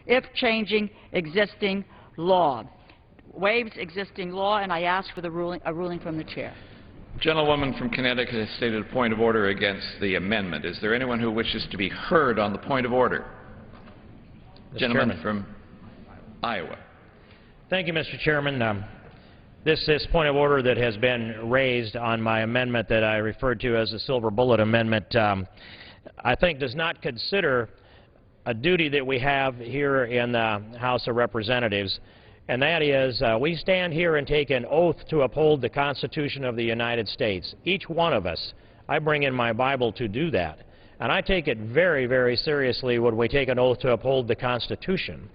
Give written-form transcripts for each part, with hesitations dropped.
if changing existing law. Waives existing law, and I ask for a ruling from the chair. Gentlewoman from Connecticut has stated a point of order against the amendment. Is there anyone who wishes to be heard on the point of order? Gentleman from Iowa. Thank you, Mr. Chairman. This point of order that has been raised on my amendment that I referred to as the Silver Bullet Amendment, I think does not consider a duty that we have here in the House of Representatives, and that is we stand here and take an oath to uphold the Constitution of the United States. Each one of us. I bring in my Bible to do that. And I take it very, very seriously when we take an oath to uphold the Constitution.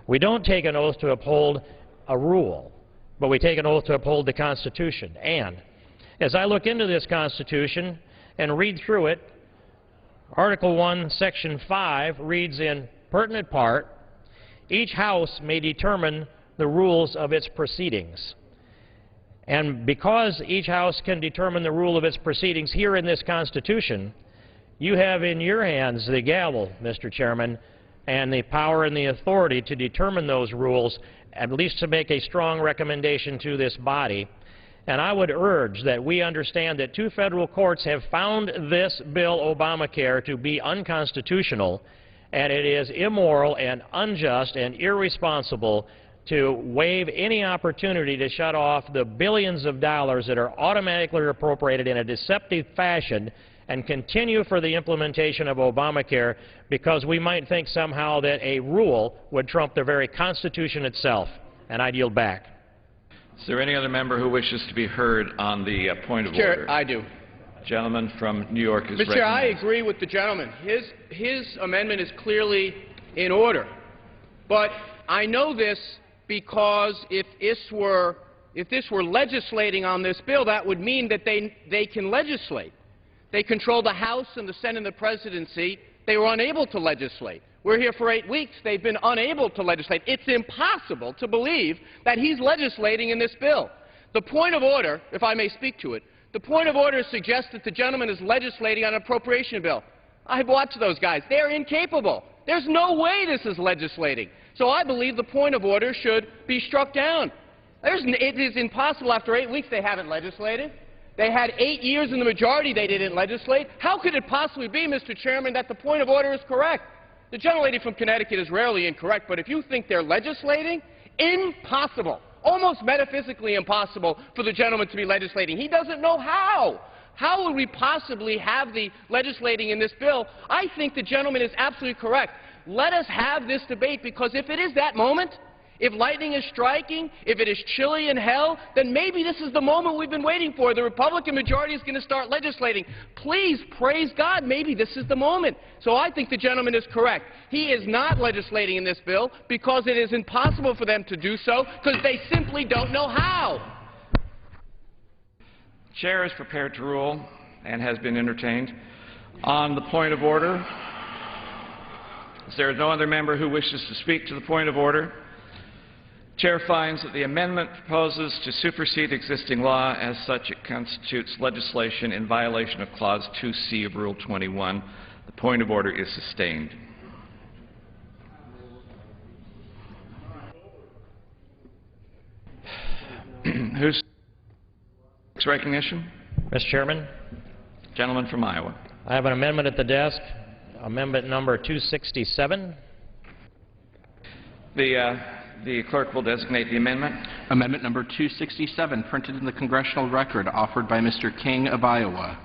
We don't take an oath to uphold a rule, but we take an oath to uphold the Constitution. And as I look into this Constitution and read through it, Article 1, Section 5 reads in pertinent part, each House may determine the rules of its proceedings. And because each House can determine the rule of its proceedings here in this Constitution, you have in your hands the gavel, Mr. Chairman, and the power and the authority to determine those rules, at least to make a strong recommendation to this body. And I would urge that we understand that 2 federal courts have found this bill, Obamacare, to be unconstitutional, and it is immoral and unjust and irresponsible to waive any opportunity to shut off the billions of dollars that are automatically appropriated in a deceptive fashion and continue for the implementation of Obamacare because we might think somehow that a rule would trump the very Constitution itself. And I'd yield back. Is there any other member who wishes to be heard on the point of Chair, order? I do. Gentleman from New York is recognized. Mr. Chair, I agree with the gentleman. His amendment is clearly in order. But I know this because if this were legislating on this bill, that would mean that they can legislate. They control the House and the Senate and the Presidency. They were unable to legislate. We're here for 8 weeks. They've been unable to legislate. It's impossible to believe that he's legislating in this bill. The point of order, if I may speak to it, the point of order suggests that the gentleman is legislating on an appropriation bill. I've watched those guys. They're incapable. There's no way this is legislating. So I believe the point of order should be struck down. It is impossible. After 8 weeks, they haven't legislated. They had 8 years in the majority. They didn't legislate. How could it possibly be, Mr. Chairman, that the point of order is correct? The gentlelady from Connecticut is rarely incorrect, but if you think they're legislating, impossible, almost metaphysically impossible for the gentleman to be legislating. He doesn't know how. How would we possibly have the legislating in this bill? I think the gentleman is absolutely correct. Let us have this debate, because if it is that moment, if lightning is striking, if it is chilly in hell, then maybe this is the moment we've been waiting for. The Republican majority is going to start legislating. Please, praise God, maybe this is the moment. So I think the gentleman is correct. He is not legislating in this bill because it is impossible for them to do so because they simply don't know how. The chair is prepared to rule and has been entertained. On the point of order, as there is no other member who wishes to speak to the point of order, Chair finds that the amendment proposes to supersede existing law. As such, it constitutes legislation in violation of Clause 2C of Rule 21. The point of order is sustained. Who's recognition? Mr. Chairman, Gentleman from Iowa. I have an amendment at the desk, amendment number 267. The clerk will designate the amendment. Amendment number 267, printed in the congressional record, offered by Mr. King of Iowa.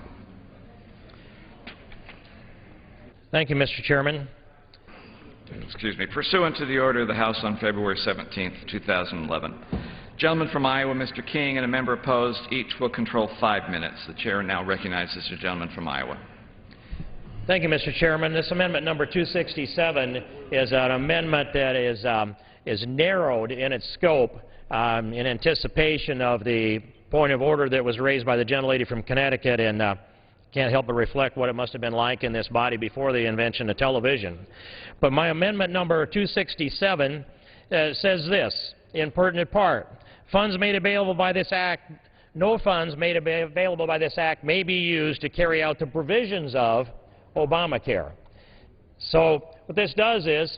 Thank you, Mr. Chairman. Excuse me. Pursuant to the order of the House on February 17th, 2011. Gentleman from Iowa, Mr. King, and a member opposed, each will control 5 minutes. The chair now recognizes the gentleman from Iowa. Thank you, Mr. Chairman. This amendment number 267 is an amendment that is narrowed in its scope in anticipation of the point of order that was raised by the gentlelady from Connecticut, and can't help but reflect what it must have been like in this body before the invention of television. But my amendment number 267 says this, in pertinent part: funds made available by this act, no funds made available by this act may be used to carry out the provisions of Obamacare. So what this does is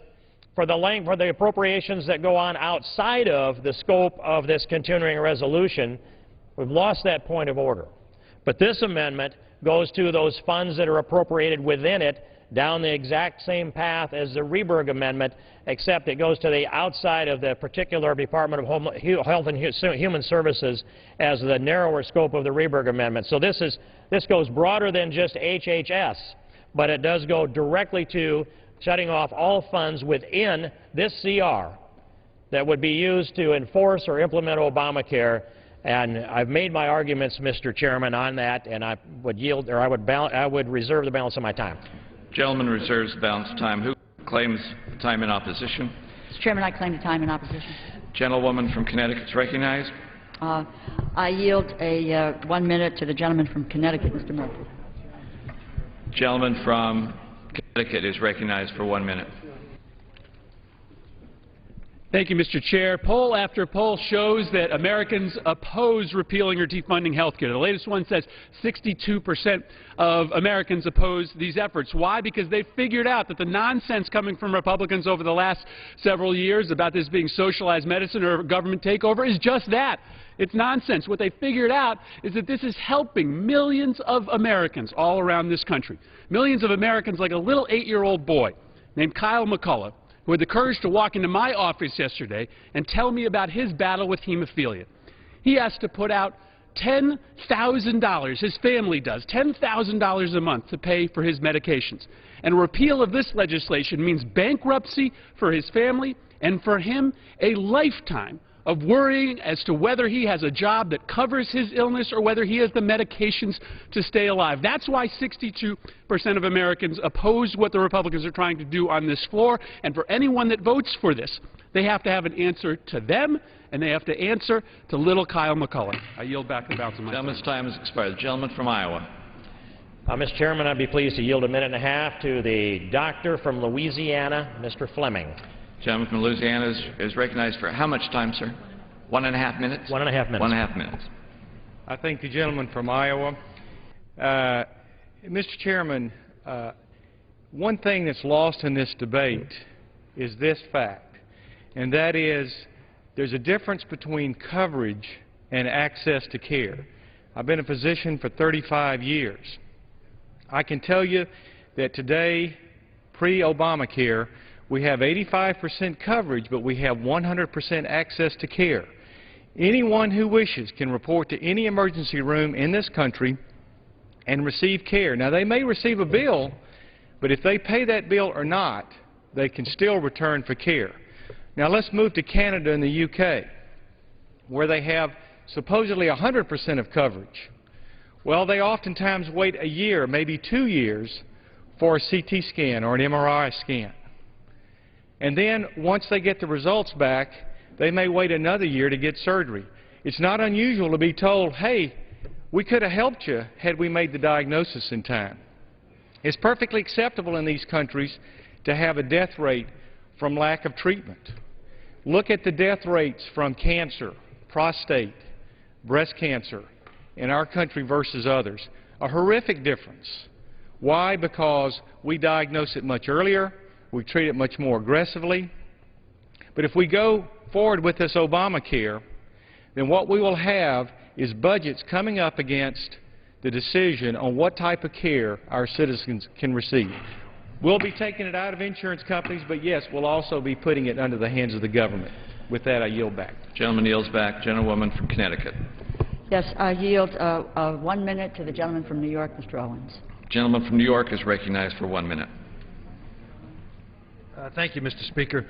for the appropriations that go on outside of the scope of this continuing resolution, we've lost that point of order. But this amendment goes to those funds that are appropriated within it down the exact same path as the Rehberg amendment, except it goes to the outside of the particular Department of Health and Human Services as the narrower scope of the Rehberg amendment. So this goes broader than just HHS, but it does go directly to shutting off all funds within this CR that would be used to enforce or implement Obamacare. And I've made my arguments, Mr. Chairman, on that, and I would yield, or I would reserve the balance of my time. Gentleman reserves the balance of time. Who claims time in opposition? Mr. Chairman, I claim the time in opposition. Gentlewoman from Connecticut is recognized. I yield a 1 minute to the gentleman from Connecticut, Mr. Murphy. Gentleman from Connecticut is recognized for 1 minute. Thank you, Mr. Chair. Poll after poll shows that Americans oppose repealing or defunding health care. The latest one says 62% of Americans oppose these efforts. Why? Because they figured out that the nonsense coming from Republicans over the last several years about this being socialized medicine or government takeover is just that. It's nonsense. What they figured out is that this is helping millions of Americans all around this country. Millions of Americans like a little 8-year-old boy named Kyle McCullough, who had the courage to walk into my office yesterday and tell me about his battle with hemophilia. He has to put out $10,000, his family does, $10,000 a month to pay for his medications. And a repeal of this legislation means bankruptcy for his family and for him a lifetime of worrying as to whether he has a job that covers his illness or whether he has the medications to stay alive. That's why 62% of Americans oppose what the Republicans are trying to do on this floor. And for anyone that votes for this, they have to have an answer to them, and they have to answer to little Kyle McCullough. I yield back the balance of my time. Gentleman's time has expired. The gentleman from Iowa. Mr. Chairman, I'd be pleased to yield a minute and a half to the doctor from Louisiana, Mr. Fleming. Gentleman from Louisiana is recognized for how much time, sir? 1.5 minutes? 1.5 minutes. 1.5 minutes. I thank the gentleman from Iowa. Mr. Chairman, one thing that's lost in this debate is this fact, and that is there's a difference between coverage and access to care. I've been a physician for 35 years. I can tell you that today, pre-Obamacare, we have 85% coverage, but we have 100% access to care. Anyone who wishes can report to any emergency room in this country and receive care. Now, they may receive a bill, but if they pay that bill or not, they can still return for care. Now, let's move to Canada and the UK, where they have supposedly 100% of coverage. Well, they oftentimes wait a year, maybe 2 years, for a CT scan or an MRI scan. And then, once they get the results back, they may wait another year to get surgery. It's not unusual to be told, hey, we could have helped you had we made the diagnosis in time. It's perfectly acceptable in these countries to have a death rate from lack of treatment. Look at the death rates from cancer, prostate, breast cancer in our country versus others. A horrific difference. Why? Because we diagnose it much earlier. We treat it much more aggressively. But if we go forward with this Obamacare, then what we will have is budgets coming up against the decision on what type of care our citizens can receive. We'll be taking it out of insurance companies, but yes, we'll also be putting it under the hands of the government. With that, I yield back. Gentleman yields back. Gentlewoman from Connecticut. Yes, I yield 1 minute to the gentleman from New York, Mr. Owens. Gentleman from New York is recognized for 1 minute. Thank you, Mr. Speaker.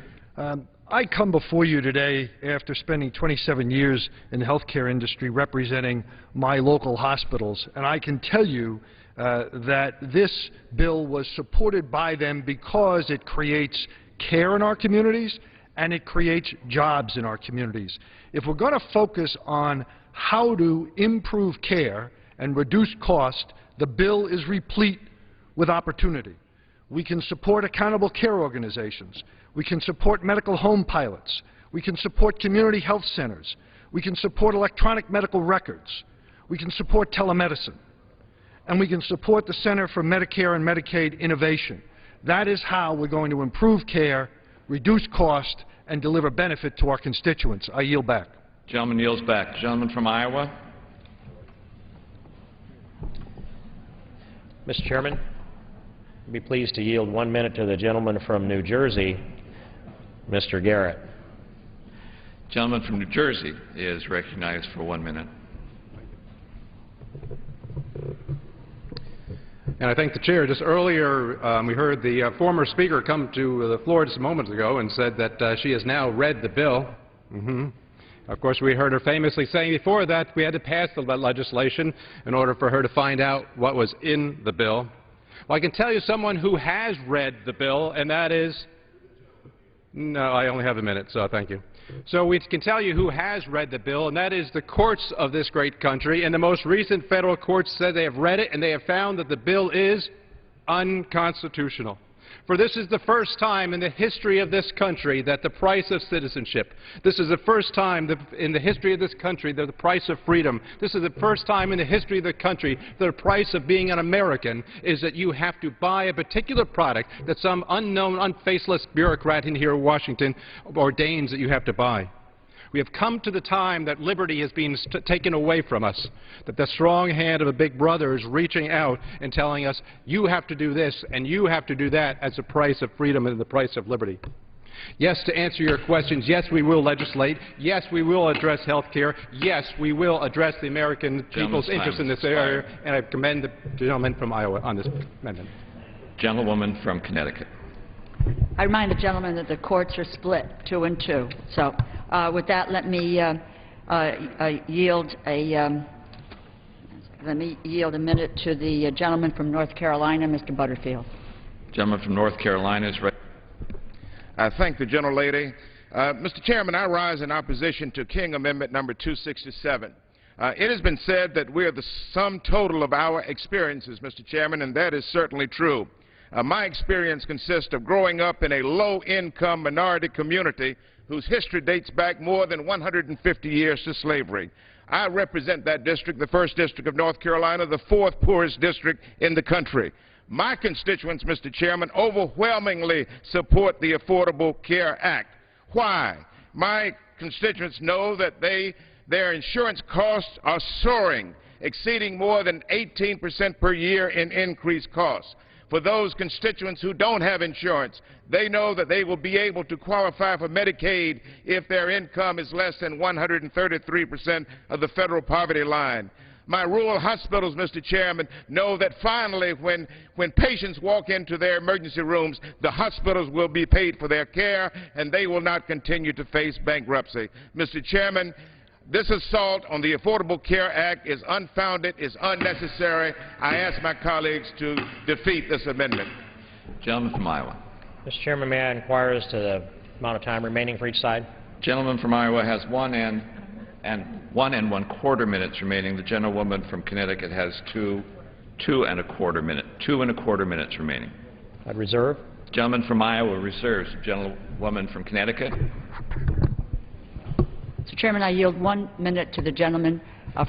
I come before you today after spending 27 years in the healthcare industry representing my local hospitals, and I can tell you that this bill was supported by them because it creates care in our communities and it creates jobs in our communities. If we're going to focus on how to improve care and reduce cost, the bill is replete with opportunity. We can support accountable care organizations. We can support medical home pilots. We can support community health centers. We can support electronic medical records. We can support telemedicine. And we can support the Center for Medicare and Medicaid Innovation. That is how we're going to improve care, reduce cost, and deliver benefit to our constituents. I yield back. Gentleman yields back. Gentleman from Iowa. Mr. Chairman, I'd be pleased to yield 1 minute to the gentleman from New Jersey, Mr. Garrett. Gentleman from New Jersey is recognized for 1 minute. And I thank the Chair. Just earlier, we heard the former Speaker come to the floor just moments ago and said that she has now read the bill. Of course, we heard her famously saying before that we had to pass the legislation in order for her to find out what was in the bill. Well, I can tell you someone who has read the bill, and that is... No, I only have a minute, so thank you. So we can tell you who has read the bill, and that is the courts of this great country. And the most recent federal courts said they have read it, and they have found that the bill is unconstitutional. For this is the first time in the history of this country that the price of citizenship, this is the first time in the history of this country that the price of freedom, this is the first time in the history of the country that the price of being an American is that you have to buy a particular product that some unknown, unfaceless bureaucrat in here in Washington ordains that you have to buy. We have come to the time that liberty has been taken away from us, that the strong hand of a big brother is reaching out and telling us, you have to do this and you have to do that as the price of freedom and the price of liberty. Yes, to answer your questions, yes, we will legislate. Yes, we will address health care. Yes, we will address the American people's interest in this area, and I commend the gentleman from Iowa on this amendment. Gentlewoman from Connecticut. I remind the gentleman that the courts are split 2 and 2. So with that, let me yield a minute to the gentleman from North Carolina, Mr. Butterfield. Gentleman from North Carolina is ready. I thank the gentlelady. Mr. Chairman, I rise in opposition to King Amendment number 267. It has been said that we are the sum total of our experiences, Mr. Chairman, and that is certainly true. My experience consists of growing up in a low-income minority community whose history dates back more than 150 years to slavery. I represent that district, the 1st District of North Carolina, the 4th poorest district in the country. My constituents, Mr. Chairman, overwhelmingly support the Affordable Care Act. Why? My constituents know that their insurance costs are soaring, exceeding more than 18% per year in increased costs. For those constituents who don't have insurance, they know that they will be able to qualify for Medicaid if their income is less than 133% of the federal poverty line. My rural hospitals, Mr. Chairman, know that finally when patients walk into their emergency rooms, the hospitals will be paid for their care and they will not continue to face bankruptcy. Mr. Chairman, this assault on the Affordable Care Act is unfounded, is unnecessary. I ask my colleagues to defeat this amendment. Gentleman from Iowa. Mr. Chairman, may I inquire as to the amount of time remaining for each side? Gentleman from Iowa has 1 1/4 minutes remaining. The gentlewoman from Connecticut has 2 1/4 minutes remaining. I'd reserve. Gentleman from Iowa reserves. Gentlewoman from Connecticut. Mr. Chairman, I yield 1 minute to the gentleman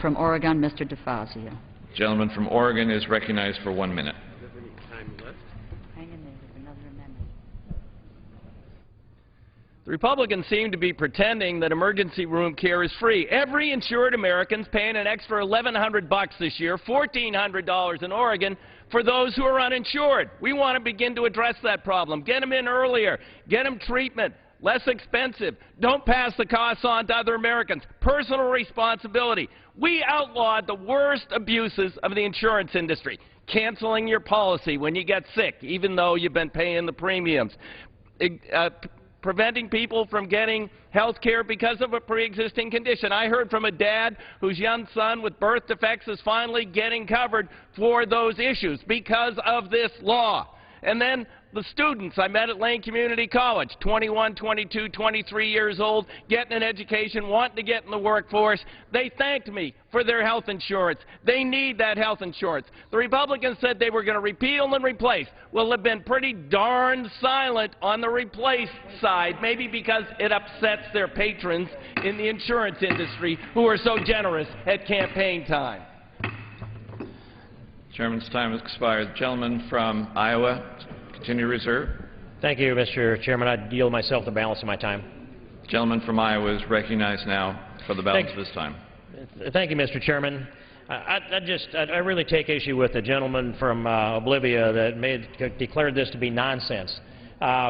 from Oregon, Mr. DeFazio. Gentleman from Oregon is recognized for 1 minute. Hang in there, there's another amendment. The Republicans seem to be pretending that emergency room care is free. Every insured American's paying an extra $1,100 this year, $1,400 in Oregon, for those who are uninsured. We want to begin to address that problem. Get them in earlier. Get them treatment. Less expensive. Don't pass the costs on to other Americans. Personal responsibility. We outlawed the worst abuses of the insurance industry. Canceling your policy when you get sick, even though you've been paying the premiums. Preventing people from getting health care because of a pre-existing condition. I heard from a dad whose young son with birth defects is finally getting covered for those issues because of this law. And then the students I met at Lane Community College, 21, 22, 23 years old, getting an education, wanting to get in the workforce, they thanked me for their health insurance. They need that health insurance. The Republicans said they were going to repeal and replace. Well, they've been pretty darn silent on the replace side, maybe because it upsets their patrons in the insurance industry who are so generous at campaign time. Chairman's time has expired. The gentleman from Iowa, continue reserve. Thank you, Mr. Chairman. I yield myself the balance of my time. The gentleman from Iowa is recognized now for the balance of his time. Thank you, Mr. Chairman. I really take issue with the gentleman from Bolivia that declared this to be nonsense.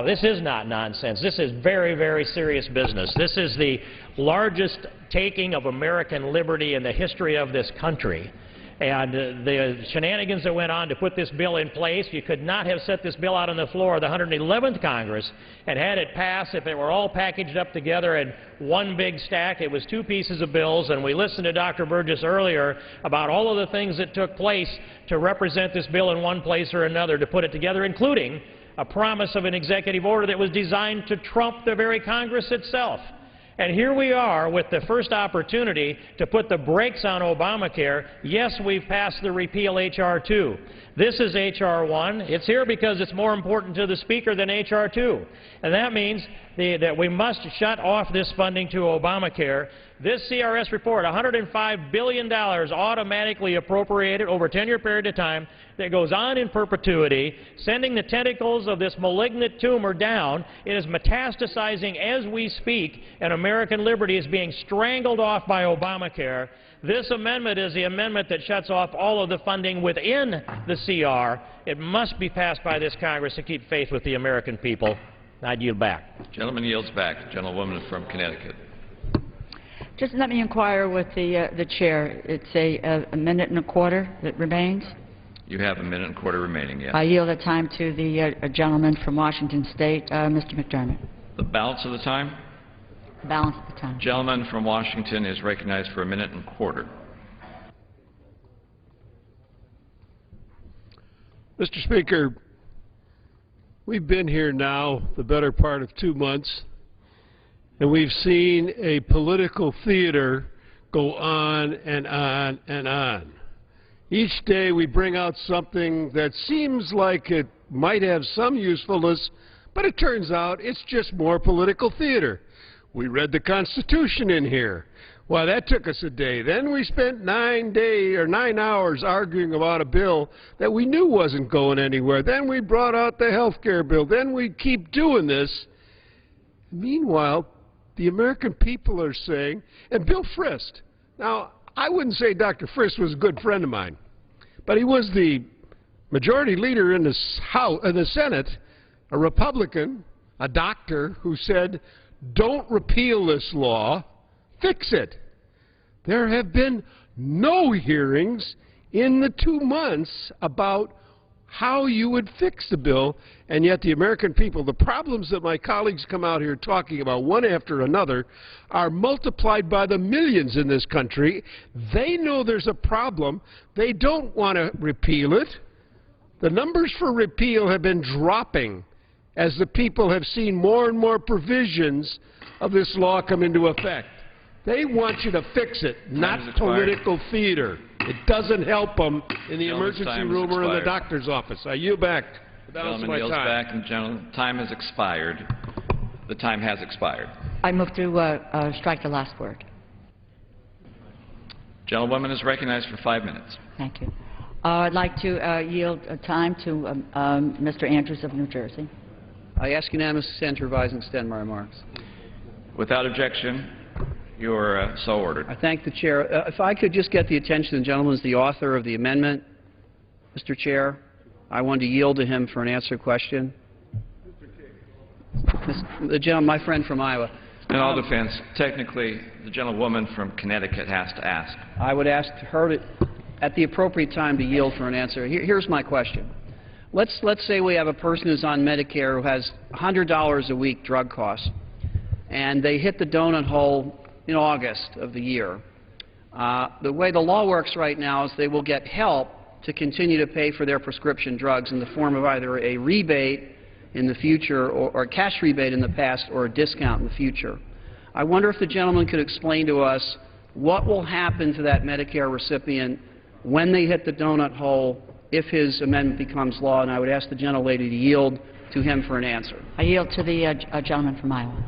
This is not nonsense. This is very, very serious business. This is the largest taking of American liberty in the history of this country. And the shenanigans that went on to put this bill in place, you could not have set this bill out on the floor of the 111th Congress and had it pass if it were all packaged up together in one big stack. It was two pieces of bills, and we listened to Dr. Burgess earlier about all of the things that took place to represent this bill in one place or another to put it together, including a promise of an executive order that was designed to trump the very Congress itself. And here we are with the first opportunity to put the brakes on Obamacare. Yes, we've passed the repeal H.R. 2. This is H.R. 1. It's here because it's more important to the Speaker than H.R. 2. And that means that we must shut off this funding to Obamacare. This CRS report, $105 billion automatically appropriated over a 10-year period of time that goes on in perpetuity, sending the tentacles of this malignant tumor down. It is metastasizing as we speak, and American liberty is being strangled off by Obamacare. This amendment is the amendment that shuts off all of the funding within the CR. It must be passed by this Congress to keep faith with the American people. I'd yield back. Gentleman yields back. The gentlewoman from Connecticut. Just let me inquire with the chair. It's a minute and a quarter that remains. You have a minute and a quarter remaining, yes. I yield the time to the gentleman from Washington State, Mr. McDermott. The balance of the time? Balance of the time. Gentleman from Washington is recognized for a minute and a quarter. Mr. Speaker, we've been here now the better part of 2 months, and we've seen a political theater go on and on and on. Each day we bring out something that seems like it might have some usefulness, but it turns out it's just more political theater. We read the Constitution in here. Well, that took us a day. Then we spent 9 hours arguing about a bill that we knew wasn't going anywhere. Then we brought out the health care bill. Then we keep doing this. Meanwhile, the American people are saying, and Bill Frist, now, I wouldn't say Dr. Frist was a good friend of mine, but he was the majority leader in the Senate, a Republican, a doctor who said, don't repeal this law, fix it. There have been no hearings in the 2 months about how you would fix the bill, and yet the American people, the problems that my colleagues come out here talking about one after another are multiplied by the millions in this country. They know there's a problem. They don't want to repeal it. The numbers for repeal have been dropping as the people have seen more and more provisions of this law come into effect. They want you to fix it, not political theater. It doesn't help them in the emergency room or in the doctor's office. I yield back. The balance of my time. Back, and gentleman, time has expired. The time has expired. I move to strike the last word. Gentlewoman is recognized for 5 minutes. Thank you. I'd like to yield time to Mr. Andrews of New Jersey. I ask unanimous consent to revise and extend my remarks. Without objection, you are so ordered. I thank the Chair. If I could just get the attention of the gentleman who is the author of the amendment, Mr. Chair, I wanted to yield to him for an answer question. The gentleman, my friend from Iowa. In all defense, technically, the gentlewoman from Connecticut has to ask. I would ask her at the appropriate time to yield for an answer. Here's my question. Let's say we have a person who's on Medicare who has $100 a week drug costs, and they hit the donut hole in August of the year. The way the law works right now is they will get help to continue to pay for their prescription drugs in the form of either a rebate in the future or a cash rebate in the past or a discount in the future. I wonder if the gentleman could explain to us what will happen to that Medicare recipient when they hit the donut hole if his amendment becomes law, and I would ask the gentlelady to yield to him for an answer. I yield to the gentleman from Iowa.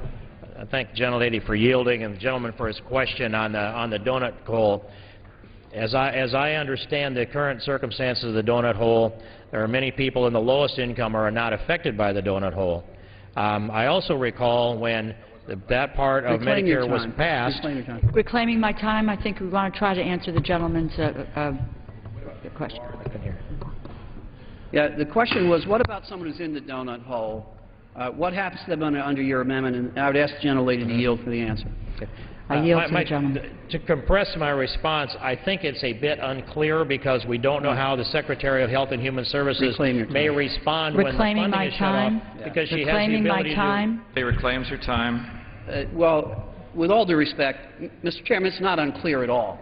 I thank the gentlelady for yielding and the gentleman for his question on the donut hole. As I understand the current circumstances of the donut hole, there are many people in the lowest income who are not affected by the donut hole. I also recall when that part of Medicare was passed. Reclaiming my time, I think we want to try to answer the gentleman's question. Yeah, the question was, what about someone who's in the donut hole? What happens to them under your amendment? And I would ask the gentlelady to yield for the answer. I yield to the gentleman. To compress my response, I think it's a bit unclear because we don't know how the Secretary of Health and Human Services may respond when the funding is shut off because she has the ability to... She reclaims her time. Well, with all due respect, Mr. Chairman, it's not unclear at all.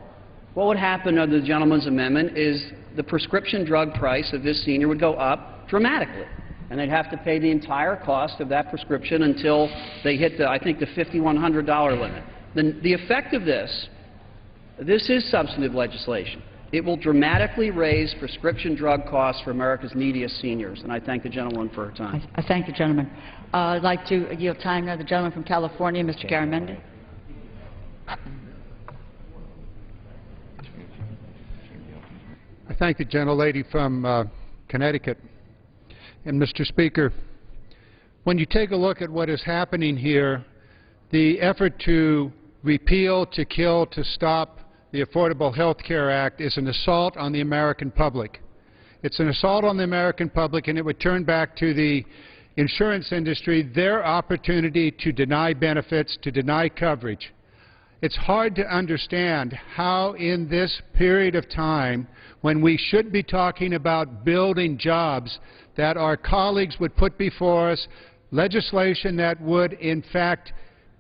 What would happen under the gentleman's amendment is the prescription drug price of this senior would go up dramatically, and they'd have to pay the entire cost of that prescription until they hit the, I think, the $5,100 limit. The effect of this is substantive legislation. It will dramatically raise prescription drug costs for America's neediest seniors, and I thank the gentleman for her time. I thank the gentleman. I'd like to yield time now to the gentleman from California, Mr. Garamendi. I thank the gentlelady from Connecticut. And Mr. Speaker, when you take a look at what is happening here, the effort to repeal, to kill, to stop the Affordable Health Care Act is an assault on the American public. It's an assault on the American public, and it would turn back to the insurance industry their opportunity to deny benefits, to deny coverage. It's hard to understand how in this period of time, when we should be talking about building jobs, that our colleagues would put before us legislation that would, in fact,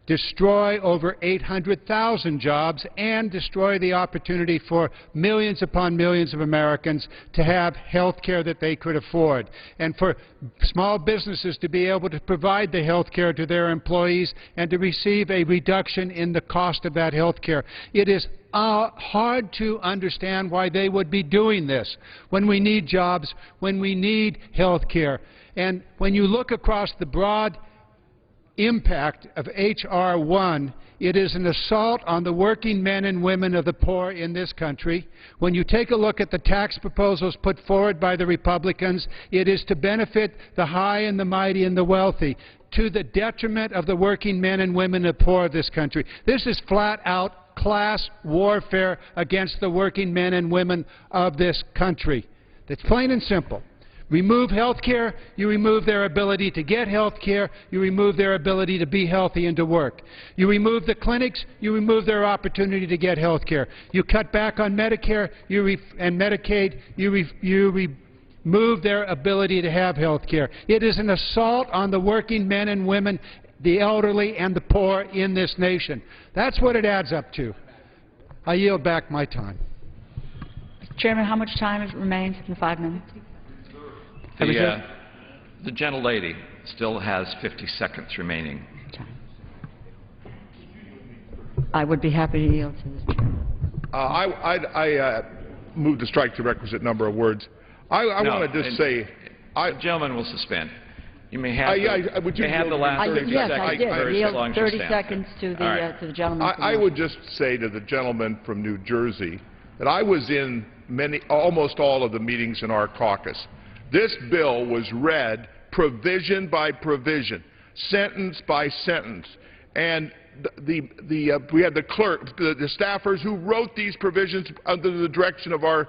destroy over 800,000 jobs and destroy the opportunity for millions upon millions of Americans to have health care that they could afford, and for small businesses to be able to provide the health care to their employees and to receive a reduction in the cost of that health care. It is hard to understand why they would be doing this when we need jobs, when we need health care. And when you look across the broad impact of H.R. 1, it is an assault on the working men and women of the poor in this country. When you take a look at the tax proposals put forward by the Republicans, it is to benefit the high and the mighty and the wealthy, to the detriment of the working men and women of the poor of this country. This is flat-out class warfare against the working men and women of this country. It's plain and simple. Remove health care, you remove their ability to get health care, you remove their ability to be healthy and to work. You remove the clinics, you remove their opportunity to get health care. You cut back on Medicare and Medicaid, you remove their ability to have health care. It is an assault on the working men and women, the elderly and the poor in this nation. That's what it adds up to. I yield back my time. Mr. Chairman, how much time remains in the 5 minutes? The gentlelady still has 50 seconds remaining. I would be happy to yield to this chairman. I move to strike the requisite number of words. I want to just say... The gentleman will suspend. You may have, would you have the last 30 yes, seconds. I did. I yield 30 stand. seconds to the gentleman. I would just say to the gentleman from New Jersey that I was in almost all of the meetings in our caucus. This bill was read provision by provision, sentence by sentence, and we had the clerk, the staffers who wrote these provisions under the direction of our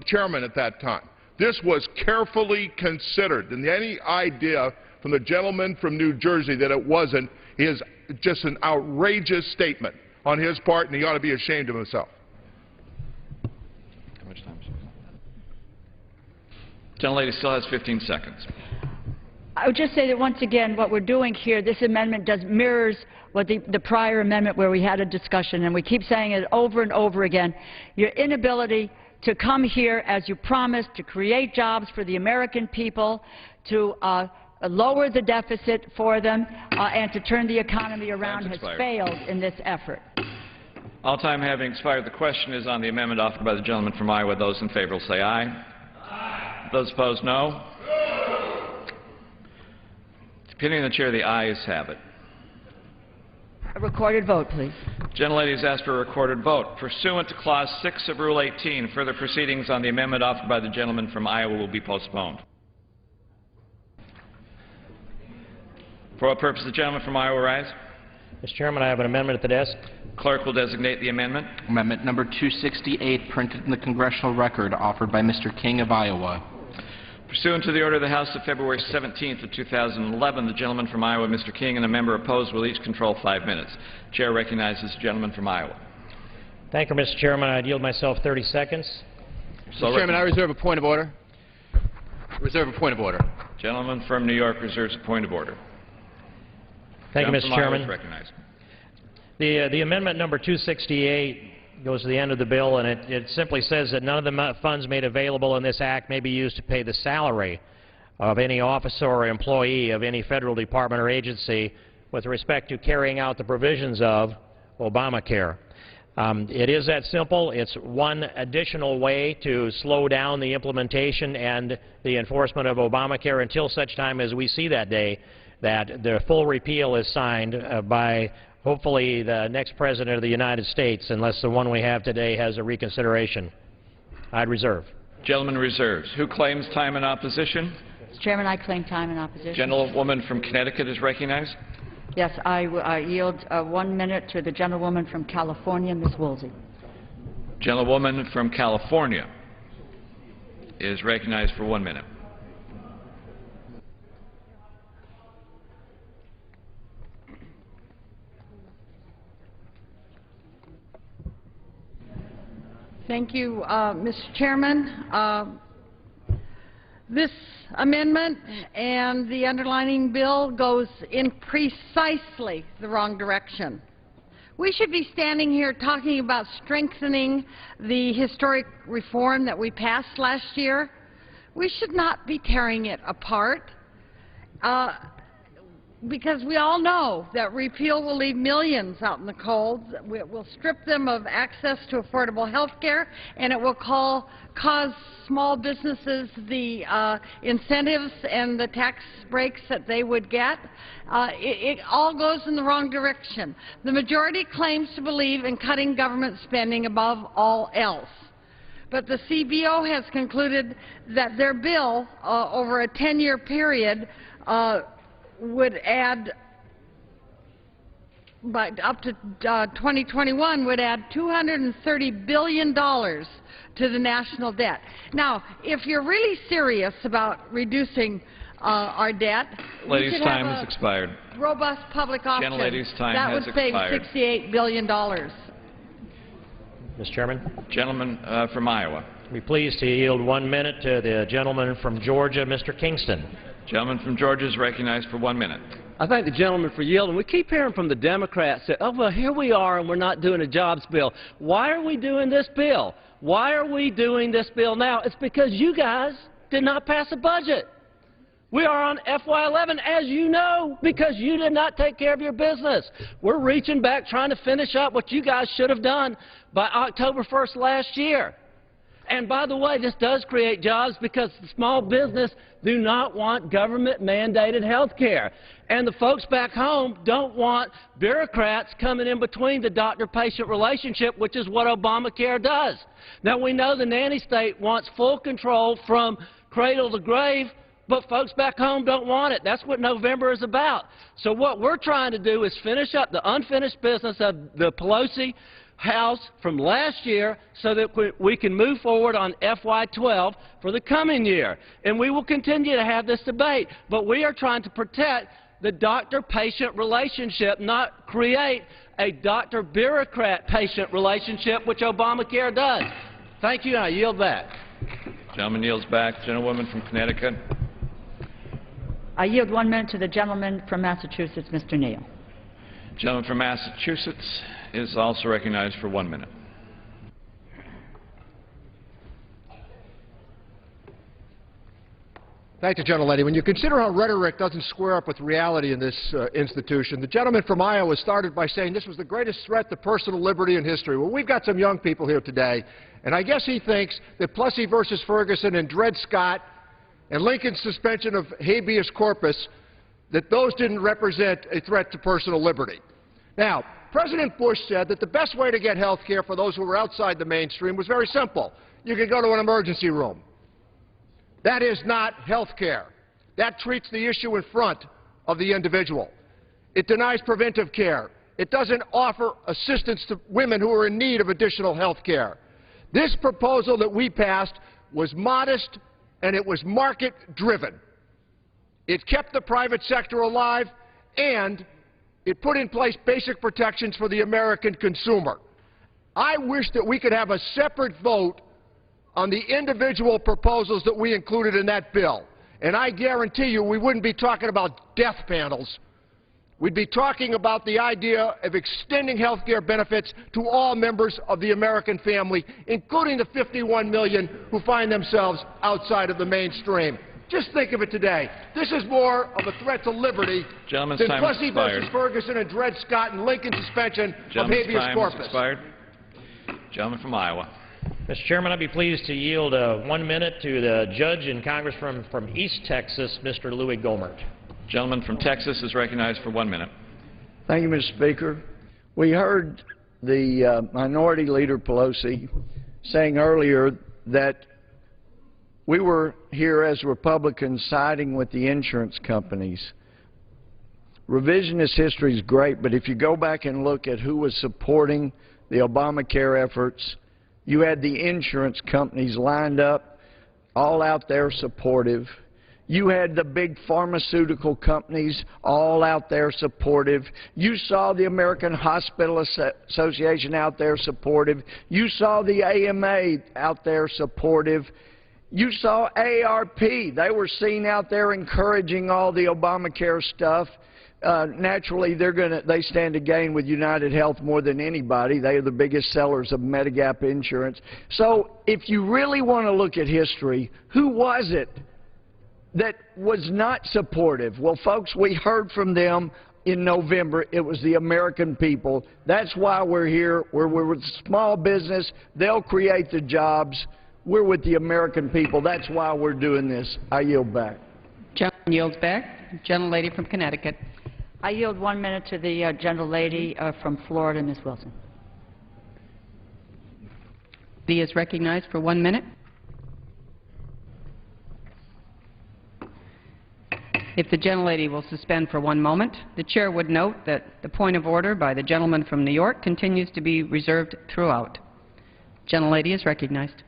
chairman at that time. This was carefully considered, and any idea from the gentleman from New Jersey that it wasn't is just an outrageous statement on his part, and he ought to be ashamed of himself. How much time? Gentlelady still has 15 seconds. I would just say that once again, what we're doing here, this amendment mirrors what the prior amendment where we had a discussion, and we keep saying it over and over again. Your inability to come here as you promised to create jobs for the American people, to lower the deficit for them, and to turn the economy around has failed in this effort. All time having expired, the question is on the amendment offered by the gentleman from Iowa. Those in favor will say aye. Those opposed, no. Opinion of the chair, the ayes have it. A recorded vote, please. Gentlelady has asked for a recorded vote. Pursuant to Clause 6 of Rule 18, further proceedings on the amendment offered by the gentleman from Iowa will be postponed. For what purpose the gentleman from Iowa rise? Mr. Chairman, I have an amendment at the desk. Clerk will designate the amendment. Amendment number 268, printed in the congressional record, offered by Mr. King of Iowa. Pursuant to the order of the House of February 17th of 2011, the gentleman from Iowa, Mr. King, and a member opposed will each control 5 minutes. Chair recognizes the gentleman from Iowa. Thank you, Mr. Chairman. I'd yield myself 30 seconds. Mr. Chairman, I reserve a point of order. Reserve a point of order. Gentleman from New York reserves a point of order. Thank you, Mr. Chairman. Recognized. The amendment number 268 goes to the end of the bill, and it simply says that none of the funds made available in this act may be used to pay the salary of any officer or employee of any federal department or agency with respect to carrying out the provisions of Obamacare. It is that simple. It's one additional way to slow down the implementation and the enforcement of Obamacare until such time as we see that day that the full repeal is signed by hopefully the next President of the United States, unless the one we have today has a reconsideration. I'd reserve. Gentleman reserves. Who claims time in opposition? Mr. Chairman, I claim time in opposition. Gentlewoman from Connecticut is recognized. Yes, I yield 1 minute to the gentlewoman from California, Ms. Woolsey. Gentlewoman from California is recognized for 1 minute. Thank you, Mr. Chairman. This amendment and the underlining bill goes in precisely the wrong direction. We should be standing here talking about strengthening the historic reform that we passed last year. We should not be tearing it apart. Because we all know that repeal will leave millions out in the cold. It will strip them of access to affordable health care, and it will cause small businesses the incentives and the tax breaks that they would get. It all goes in the wrong direction. The majority claims to believe in cutting government spending above all else. But the CBO has concluded that their bill over a 10-year period would add, by up to 2021, would add $230 billion to the national debt. Now, if you're really serious about reducing our debt, Lady's time has expired. Robust public option Gentlelady's time that has would save expired. $68 billion. Mr. Chairman. Gentleman from Iowa. Be pleased to yield 1 minute to the gentleman from Georgia, Mr. Kingston. Gentleman from Georgia is recognized for 1 minute. I thank the gentleman for yielding. We keep hearing from the Democrats that, oh, well, here we are and we're not doing a jobs bill. Why are we doing this bill? Why are we doing this bill now? It's because you guys did not pass a budget. We are on FY11, as you know, because you did not take care of your business. We're reaching back trying to finish up what you guys should have done by October 1st last year. And by the way, this does create jobs because the small business do not want government-mandated health care. And the folks back home don't want bureaucrats coming in between the doctor-patient relationship, which is what Obamacare does. Now, we know the nanny state wants full control from cradle to grave, but folks back home don't want it. That's what November is about. So what we're trying to do is finish up the unfinished business of the Pelosi House from last year so that we can move forward on FY12 for the coming year. And we will continue to have this debate, but we are trying to protect the doctor-patient relationship, not create a doctor-bureaucrat-patient relationship, which Obamacare does. Thank you, and I yield back. Gentleman yields back. Gentlewoman from Connecticut. I yield 1 minute to the gentleman from Massachusetts, Mr. Neal. Gentleman from Massachusetts is also recognized for 1 minute. Thank you, gentlelady. When you consider how rhetoric doesn't square up with reality in this institution, the gentleman from Iowa started by saying this was the greatest threat to personal liberty in history. Well, we've got some young people here today, and I guess he thinks that Plessy versus Ferguson and Dred Scott and Lincoln's suspension of habeas corpus, that those didn't represent a threat to personal liberty. Now, President Bush said that the best way to get health care for those who were outside the mainstream was very simple. You could go to an emergency room. That is not health care. That treats the issue in front of the individual. It denies preventive care. It doesn't offer assistance to women who are in need of additional health care. This proposal that we passed was modest and it was market-driven. It kept the private sector alive and it put in place basic protections for the American consumer. I wish that we could have a separate vote on the individual proposals that we included in that bill. And I guarantee you we wouldn't be talking about death panels. We'd be talking about the idea of extending health care benefits to all members of the American family, including the 51 million who find themselves outside of the mainstream. Just think of it today. This is more of a threat to liberty than Plessy versus Ferguson and Dred Scott and Lincoln's suspension of habeas corpus. Gentleman from Iowa. Mr. Chairman, I'd be pleased to yield 1 minute to the judge in Congress from East Texas, Mr. Louis Gohmert. Gentleman from Texas is recognized for 1 minute. Thank you, Mr. Speaker. We heard the Minority Leader Pelosi saying earlier that we were here as Republicans siding with the insurance companies. Revisionist history is great, but if you go back and look at who was supporting the Obamacare efforts, you had the insurance companies lined up, all out there supportive. You had the big pharmaceutical companies all out there supportive. You saw the American Hospital Association out there supportive. You saw the AMA out there supportive. You saw ARP. They were seen out there encouraging all the Obamacare stuff. Naturally, they stand to gain with United Health more than anybody. They are the biggest sellers of Medigap insurance. So if you really want to look at history, who was it that was not supportive? Well, folks, we heard from them in November. It was the American people. That's why we're here. We're with small business. They'll create the jobs. We're with the American people. That's why we're doing this. I yield back. Gentleman yields back. Gentlelady from Connecticut. I yield 1 minute to the gentlelady from Florida, Ms. Wilson. He is recognized for 1 minute. If the gentlelady will suspend for 1 moment, the chair would note that the point of order by the gentleman from New York continues to be reserved throughout. Gentlelady is recognized.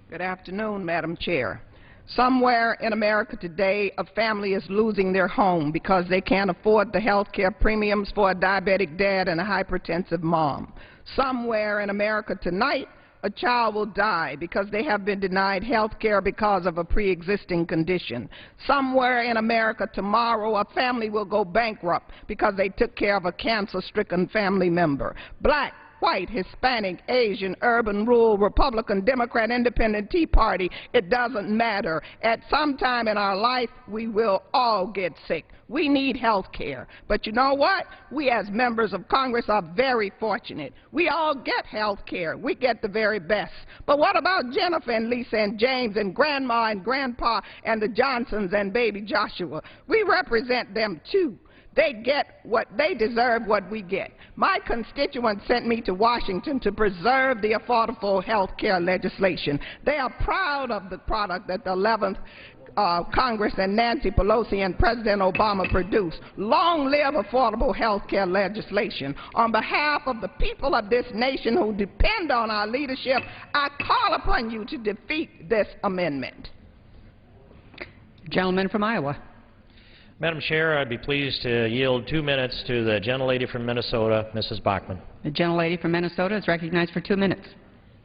Good afternoon, Madam Chair. Somewhere in America today, a family is losing their home because they can't afford the health care premiums for a diabetic dad and a hypertensive mom. Somewhere in America tonight, a child will die because they have been denied health care because of a pre-existing condition. Somewhere in America tomorrow, a family will go bankrupt because they took care of a cancer-stricken family member. Black, white, Hispanic, Asian, urban, rural, Republican, Democrat, Independent, Tea Party, it doesn't matter. At some time in our life, we will all get sick. We need health care. But you know what? We as members of Congress are very fortunate. We all get health care. We get the very best. But what about Jennifer and Lisa and James and Grandma and Grandpa and the Johnsons and baby Joshua? We represent them too. They get what they deserve, what we get. My constituents sent me to Washington to preserve the Affordable Health Care legislation. They are proud of the product that the 11th Congress and Nancy Pelosi and President Obama produced. Long live affordable health care legislation. On behalf of the people of this nation who depend on our leadership, I call upon you to defeat this amendment. Gentleman from Iowa. Madam Chair, I'd be pleased to yield 2 minutes to the gentlelady from Minnesota, Mrs. Bachmann. The gentlelady from Minnesota is recognized for 2 minutes.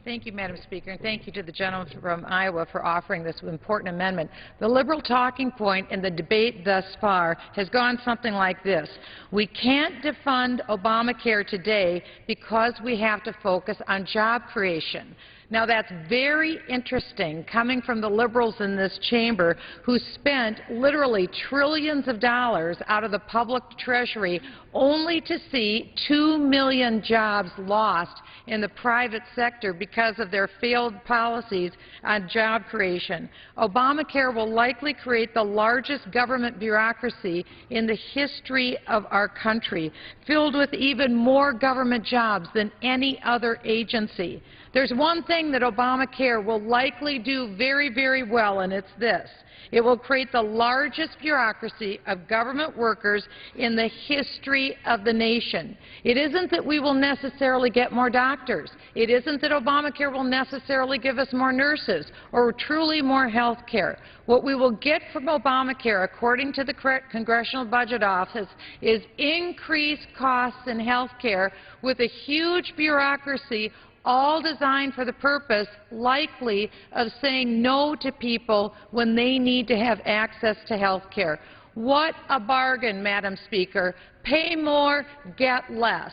Thank you, Madam Speaker, and thank you to the gentleman from Iowa for offering this important amendment. The Liberal talking point in the debate thus far has gone something like this. We can't defund Obamacare today because we have to focus on job creation. Now, that's very interesting coming from the liberals in this chamber who spent literally trillions of dollars out of the public treasury only to see 2 million jobs lost in the private sector because of their failed policies on job creation. Obamacare will likely create the largest government bureaucracy in the history of our country, filled with even more government jobs than any other agency. There's one thing that Obamacare will likely do very, very well, and it's this. It will create the largest bureaucracy of government workers in the history of the nation. It isn't that we will necessarily get more doctors. It isn't that Obamacare will necessarily give us more nurses or truly more health care. What we will get from Obamacare, according to the Congressional Budget Office, is increased costs in health care with a huge bureaucracy all designed for the purpose, likely, of saying no to people when they need to have access to health care. What a bargain, Madam Speaker. Pay more, get less.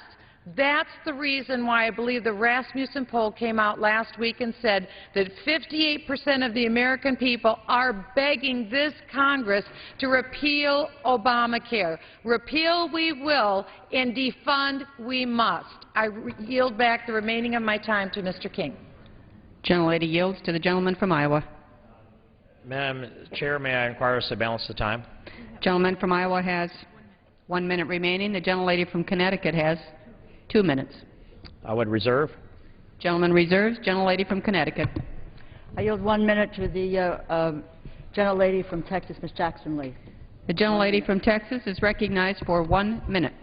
That's the reason why I believe the Rasmussen poll came out last week and said that 58% of the American people are begging this Congress to repeal Obamacare. Repeal we will, and defund we must. I yield back the remaining of my time to Mr. King. Gentlelady yields to the gentleman from Iowa. Madam Chair, may I inquire us to balance the time? Gentleman from Iowa has 1 minute remaining. The gentlelady from Connecticut has 2 minutes. I would reserve. Gentleman reserves. Gentlelady from Connecticut. I yield 1 minute to the gentlelady from Texas, Ms. Jackson Lee. The gentlelady from Texas is recognized for 1 minute.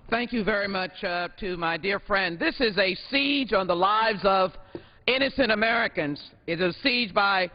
Thank you very much to my dear friend. This is a siege on the lives of innocent Americans. It is a siege by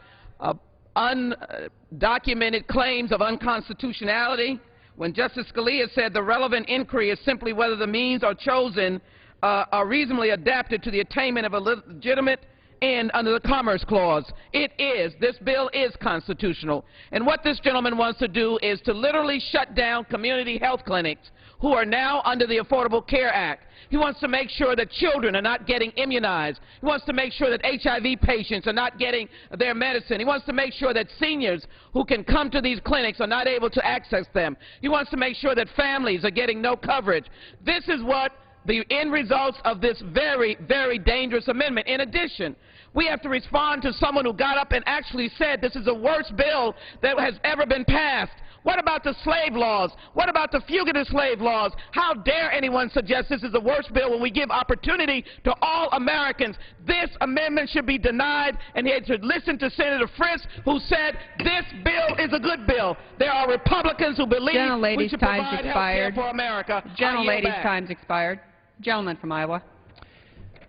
undocumented claims of unconstitutionality. When Justice Scalia said the relevant inquiry is simply whether the means are chosen are reasonably adapted to the attainment of a legitimate end under the Commerce Clause. It is. This bill is constitutional. And what this gentleman wants to do is to literally shut down community health clinics who are now under the Affordable Care Act. He wants to make sure that children are not getting immunized. He wants to make sure that HIV patients are not getting their medicine. He wants to make sure that seniors who can come to these clinics are not able to access them. He wants to make sure that families are getting no coverage. This is what the end results of this very, very dangerous amendment. In addition, we have to respond to someone who got up and actually said this is the worst bill that has ever been passed. What about the slave laws? What about the fugitive slave laws? How dare anyone suggest this is the worst bill when we give opportunity to all Americans? This amendment should be denied, and he should listen to Senator Frist, who said this bill is a good bill. There are Republicans who believe we should provide health care for America. Gentlelady's time's expired. Gentleman from Iowa.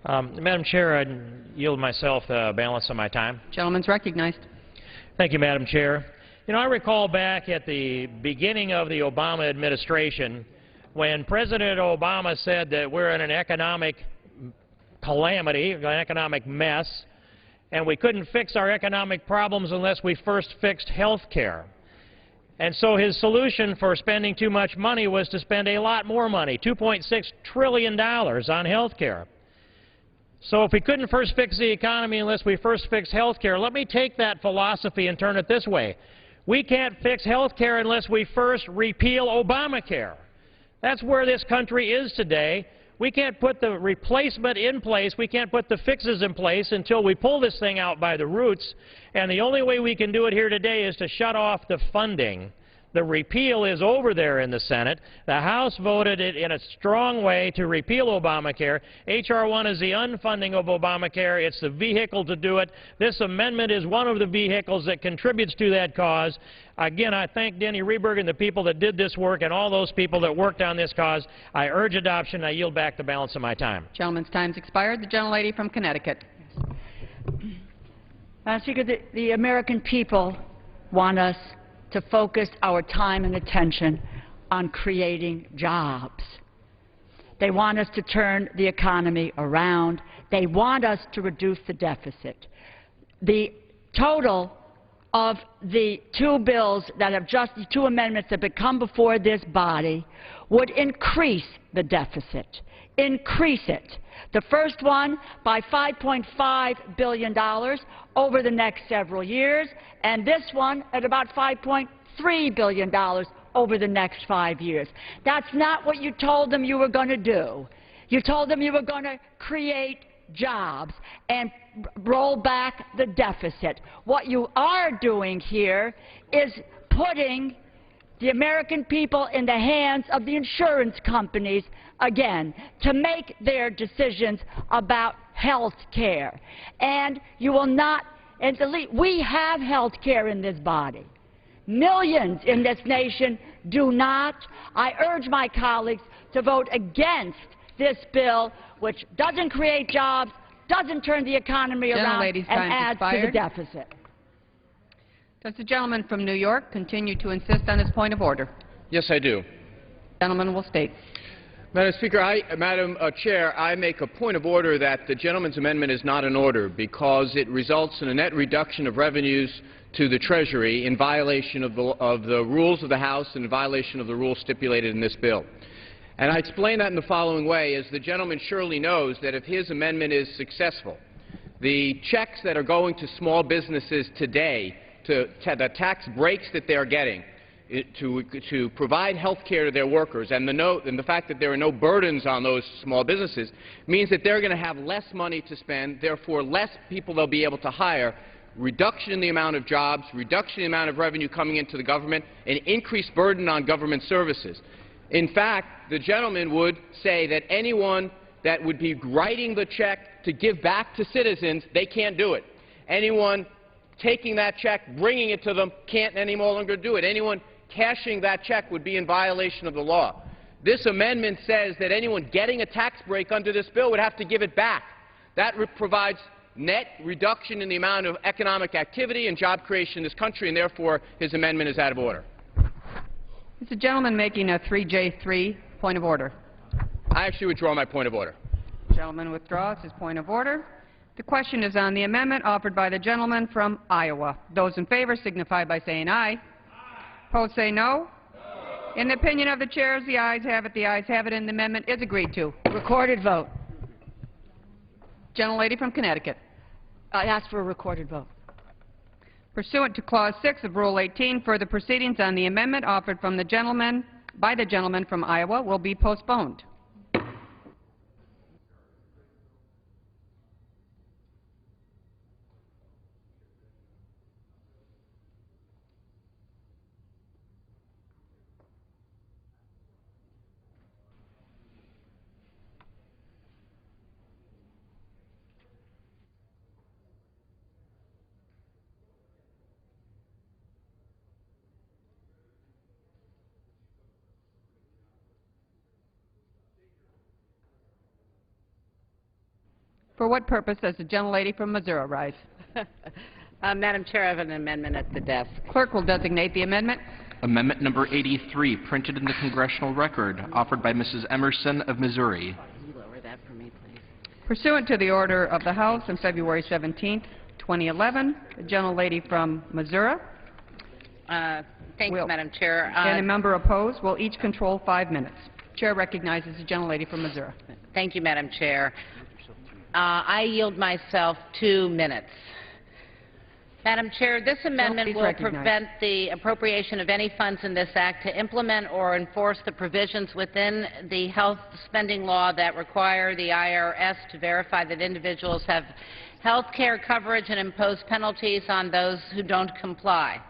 Madam Chair, I yield myself the balance of my time. Gentleman's recognized. Thank you, Madam Chair. You know, I recall back at the beginning of the Obama administration when President Obama said that we're in an economic calamity, an economic mess, and we couldn't fix our economic problems unless we first fixed health care. And so his solution for spending too much money was to spend a lot more money, $2.6 trillion on health care. So if we couldn't first fix the economy unless we first fix health care, let me take that philosophy and turn it this way. We can't fix health care unless we first repeal Obamacare. That's where this country is today. We can't put the replacement in place, we can't put the fixes in place until we pull this thing out by the roots. And the only way we can do it here today is to shut off the funding. The repeal is over there in the Senate. The House voted it in a strong way to repeal Obamacare. H.R. 1 is the unfunding of Obamacare. It's the vehicle to do it. This amendment is one of the vehicles that contributes to that cause. Again, I thank Denny Rehberg and the people that did this work and all those people that worked on this cause. I urge adoption. I yield back the balance of my time. Gentleman's time's expired. The gentlelady from Connecticut. Madam Speaker, the American people want us to focus our time and attention on creating jobs. They want us to turn the economy around. They want us to reduce the deficit. The total of the two bills that have just, the two amendments that have come before this body would increase the deficit, increase it. The first one by $5.5 billion over the next several years, and this one at about $5.3 billion over the next 5 years. That's not what you told them you were going to do. You told them you were going to create jobs and roll back the deficit. What you are doing here is putting the American people in the hands of the insurance companies again to make their decisions about health care. And you will not, and we have health care in this body. Millions in this nation do not. I urge my colleagues to vote against this bill, which doesn't create jobs, doesn't turn the economy around, and adds to the deficit. Does the gentleman from New York continue to insist on his point of order? Yes, I do. The gentleman will state. Madam Speaker, Madam Chair, I make a point of order that the gentleman's amendment is not in order because it results in a net reduction of revenues to the Treasury in violation of the rules of the House and in violation of the rules stipulated in this bill. And I explain that in the following way. As the gentleman surely knows that if his amendment is successful, the checks that are going to small businesses today, the tax breaks that they are getting to provide health care to their workers, and the fact that there are no burdens on those small businesses means that they're going to have less money to spend, therefore less people they'll be able to hire, reduction in the amount of jobs, reduction in the amount of revenue coming into the government, and increased burden on government services. In fact, the gentleman would say that anyone that would be writing the check to give back to citizens, they can't do it. Anyone taking that check, bringing it to them, can't any longer do it. Anyone cashing that check would be in violation of the law. This amendment says that anyone getting a tax break under this bill would have to give it back. That provides net reduction in the amount of economic activity and job creation in this country, and therefore his amendment is out of order. Is the gentleman making a 3J3 point of order? I actually withdraw my point of order. The gentleman withdraws his point of order. The question is on the amendment offered by the gentleman from Iowa. Those in favor signify by saying aye. Opposed say no. In the opinion of the chairs, the ayes have it. The ayes have it, and the amendment is agreed to. Recorded vote. Gentlelady from Connecticut. I ask for a recorded vote. Pursuant to Clause 6 of Rule 18, further proceedings on the amendment offered from the gentleman by the gentleman from Iowa will be postponed. For what purpose does the gentlelady from Missouri rise? Madam Chair, I have an amendment at the desk. Clerk will designate the amendment. Amendment number 83, printed in the Congressional Record, offered by Mrs. Emerson of Missouri. Lower that for me, please. Pursuant to the order of the House on February 17, 2011, the gentlelady from Missouri Thanks, Madam Chair. And a member opposed will each control 5 minutes. Chair recognizes the gentlelady from Missouri. Thank you, Madam Chair. I yield myself 2 minutes. Madam Chair, this amendment will prevent the appropriation of any funds in this Act to implement or enforce the provisions within the health spending law that require the IRS to verify that individuals have health care coverage and impose penalties on those who don't comply.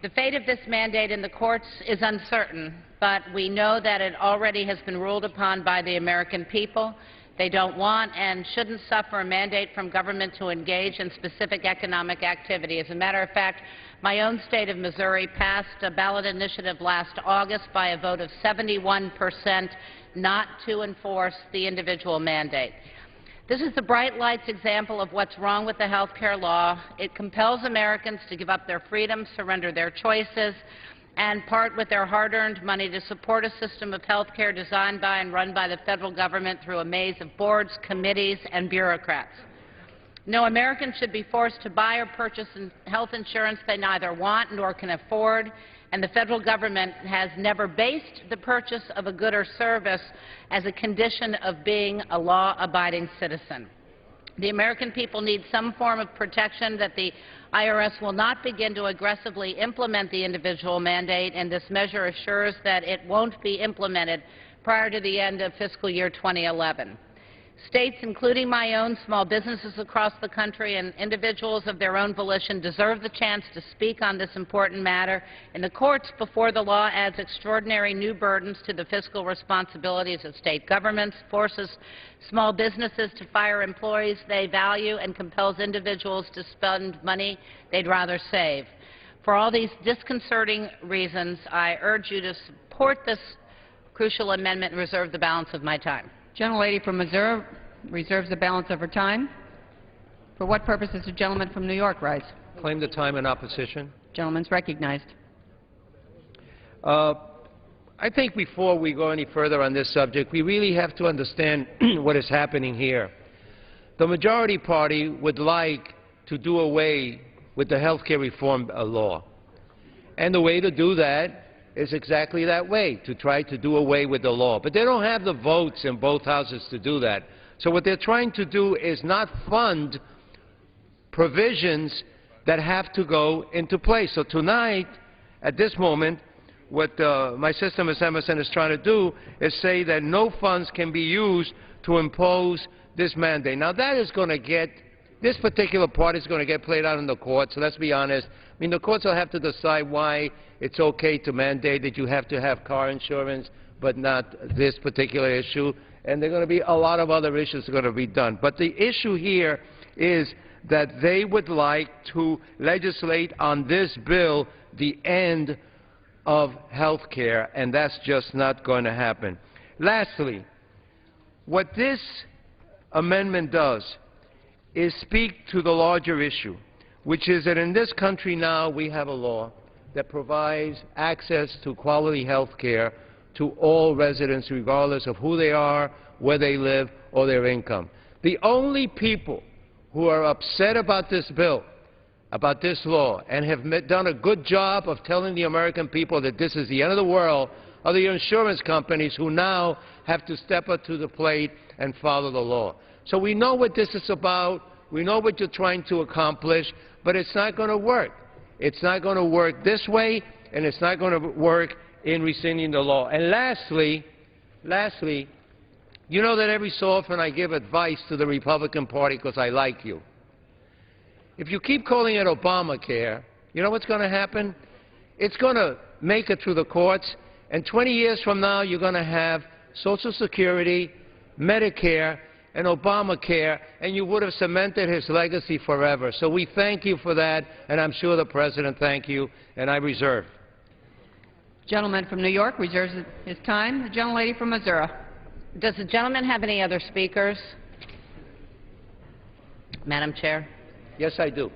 The fate of this mandate in the courts is uncertain, but we know that it already has been ruled upon by the American people. They don't want and shouldn't suffer a mandate from government to engage in specific economic activity. As a matter of fact, my own state of Missouri passed a ballot initiative last August by a vote of 71% not to enforce the individual mandate. This is the bright lights example of what's wrong with the health care law. It compels Americans to give up their freedoms, surrender their choices, and part with their hard-earned money to support a system of health care designed by and run by the federal government through a maze of boards, committees, and bureaucrats. No American should be forced to buy or purchase health insurance they neither want nor can afford, and the federal government has never based the purchase of a good or service as a condition of being a law-abiding citizen. The American people need some form of protection that the IRS will not begin to aggressively implement the individual mandate, and this measure assures that it won't be implemented prior to the end of fiscal year 2011. States, including my own, small businesses across the country, and individuals of their own volition deserve the chance to speak on this important matter. In the courts, before the law adds extraordinary new burdens to the fiscal responsibilities of state governments, forces small businesses to fire employees they value, and compels individuals to spend money they'd rather save. For all these disconcerting reasons, I urge you to support this crucial amendment and reserve the balance of my time. Gentlelady from Missouri reserves the balance of her time. For what purpose does the gentleman from New York rise? Claim the time in opposition. Gentleman's recognized. I think before we go any further on this subject, we really have to understand what is happening here. The majority party would like to do away with the health care reform law. And the way to do that is exactly that way, to try to do away with the law. But they don't have the votes in both houses to do that. So what they're trying to do is not fund provisions that have to go into place. So tonight, at this moment, what my sister, Ms. Emerson, is trying to do is say that no funds can be used to impose this mandate. Now, that is going to get, this particular part is going to get played out in the courts, so let's be honest. I mean, the courts will have to decide why it's okay to mandate that you have to have car insurance, but not this particular issue. And there are going to be a lot of other issues that are going to be done. But the issue here is that they would like to legislate on this bill the end of health care, and that's just not going to happen. Lastly, what this amendment does is speak to the larger issue, which is that in this country now we have a law that provides access to quality health care to all residents, regardless of who they are, where they live, or their income. The only people who are upset about this bill, about this law, and have done a good job of telling the American people that this is the end of the world are the insurance companies, who now have to step up to the plate and follow the law. So we know what this is about. We know what you're trying to accomplish, but it's not going to work. It's not going to work this way, and it's not going to work in rescinding the law. And lastly, you know that every so often I give advice to the Republican Party because I like you. If you keep calling it Obamacare, you know what's going to happen? It's going to make it through the courts, and 20 years from now you're going to have Social Security, Medicare, and Obamacare, and you would have cemented his legacy forever. So we thank you for that, and I'm sure the President thank you, and I reserve. Gentleman from New York reserves his time. The gentlelady from Missouri. Does the gentleman have any other speakers? Madam Chair? Yes, I do.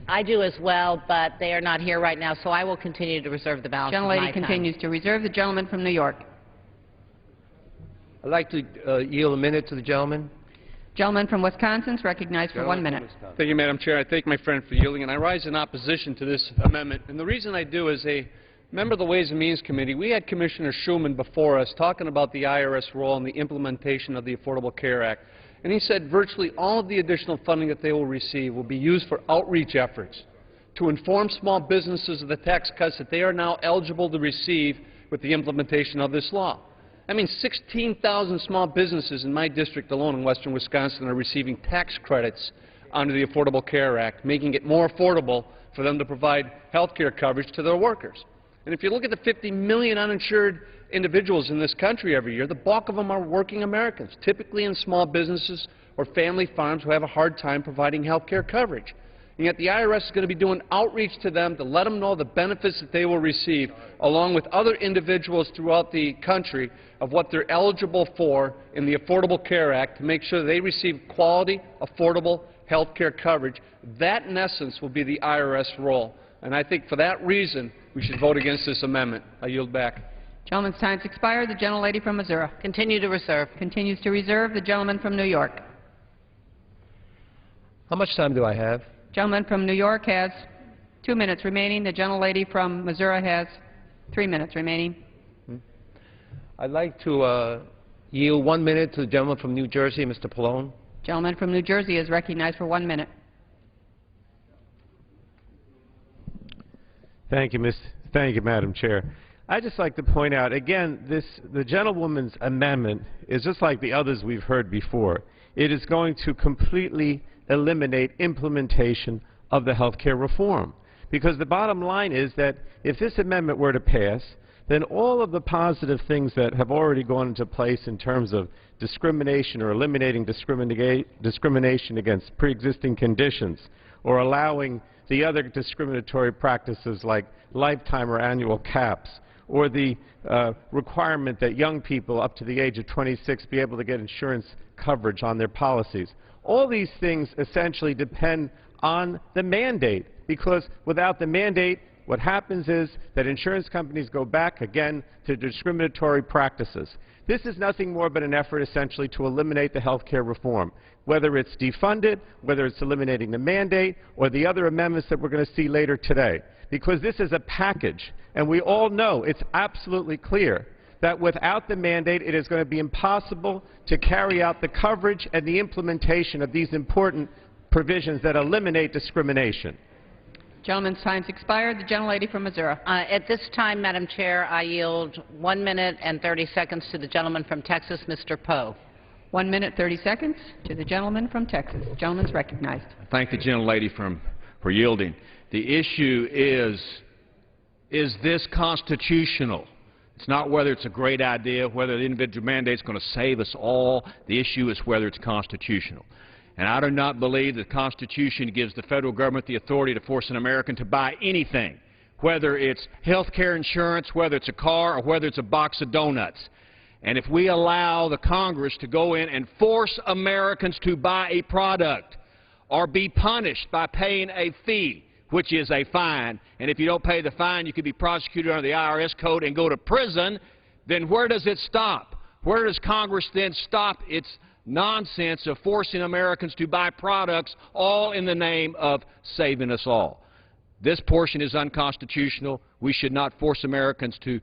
I do as well, but they are not here right now, so I will continue to reserve the balance of my time. Gentlelady continues to reserve. The gentleman from New York. I'd like to yield a minute to the gentleman. Gentleman from Wisconsin is recognized for 1 minute. Thank you, Madam Chair. I thank my friend for yielding, and I rise in opposition to this amendment. And the reason I do is a member of the Ways and Means Committee, we had Commissioner Schuman before us talking about the IRS role in the implementation of the Affordable Care Act. And he said virtually all of the additional funding that they will receive will be used for outreach efforts to inform small businesses of the tax cuts that they are now eligible to receive with the implementation of this law. I mean, 16,000 small businesses in my district alone in western Wisconsin are receiving tax credits under the Affordable Care Act, making it more affordable for them to provide health care coverage to their workers. And if you look at the 50 million uninsured individuals in this country every year, the bulk of them are working Americans, typically in small businesses or family farms who have a hard time providing health care coverage. And yet the IRS is going to be doing outreach to them to let them know the benefits that they will receive, along with other individuals throughout the country, of what they're eligible for in the Affordable Care Act to make sure they receive quality, affordable health care coverage. That, in essence, will be the IRS role. And I think for that reason, we should vote against this amendment. I yield back. Gentleman's time's expired. The gentlelady from Missouri. Continue to reserve. Continues to reserve. The gentleman from New York. How much time do I have? Gentleman from New York has 2 minutes remaining. The gentlelady from Missouri has 3 minutes remaining. I'd like to yield 1 minute to the gentleman from New Jersey, Mr. Pallone. Gentleman from New Jersey is recognized for 1 minute. Thank you, Madam Chair. I'd just like to point out, again, the gentlewoman's amendment is just like the others we've heard before. It is going to completely eliminate implementation of the health care reform. Because the bottom line is that if this amendment were to pass, then all of the positive things that have already gone into place in terms of discrimination or eliminating discrimination against pre-existing conditions or allowing the other discriminatory practices like lifetime or annual caps or the requirement that young people up to the age of 26 be able to get insurance coverage on their policies. All these things essentially depend on the mandate, because without the mandate, what happens is that insurance companies go back again to discriminatory practices. This is nothing more but an effort essentially to eliminate the health care reform, whether it's defunded, whether it's eliminating the mandate, or the other amendments that we're going to see later today. Because this is a package, and we all know, it's absolutely clear, that without the mandate it is going to be impossible to carry out the coverage and the implementation of these important provisions that eliminate discrimination. Gentleman's time's expired. The gentlelady from Missouri. At this time, Madam Chair, I yield 1 minute and 30 seconds to the gentleman from Texas, Mr. Poe. 1 minute, 30 seconds to the gentleman from Texas. The gentleman's recognized. I thank the gentlelady for yielding. The issue is this constitutional? It's not whether it's a great idea, whether the individual mandate is going to save us all. The issue is whether it's constitutional. And I do not believe the Constitution gives the federal government the authority to force an American to buy anything, whether it's health care insurance, whether it's a car, or whether it's a box of donuts. And if we allow the Congress to go in and force Americans to buy a product or be punished by paying a fee, which is a fine, and if you don't pay the fine, you could be prosecuted under the IRS code and go to prison, then where does it stop? Where does Congress then stop its nonsense of forcing Americans to buy products all in the name of saving us all? This portion is unconstitutional. We should not force Americans to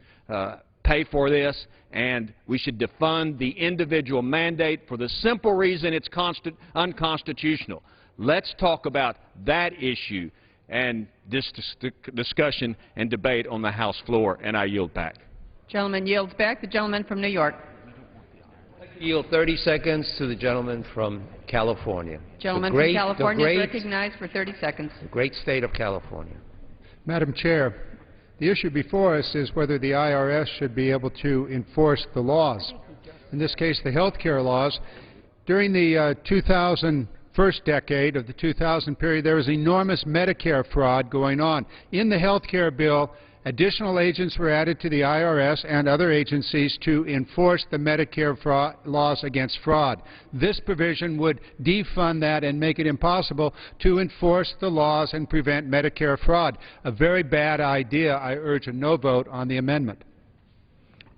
pay for this, and we should defund the individual mandate for the simple reason it's unconstitutional. Let's talk about that issue and this discussion and debate on the House floor, and I yield back. Gentleman yields back. The gentleman from New York. Yield 30 seconds to the gentleman from California. Gentleman from California is recognized for 30 seconds. The great state of California. Madam Chair, the issue before us is whether the IRS should be able to enforce the laws, in this case the health care laws. During the 2000 first decade of the 2000 period, there was enormous Medicare fraud going on. In the health care bill, additional agents were added to the IRS and other agencies to enforce the Medicare laws against fraud. This provision would defund that and make it impossible to enforce the laws and prevent Medicare fraud. A very bad idea. I urge a no vote on the amendment.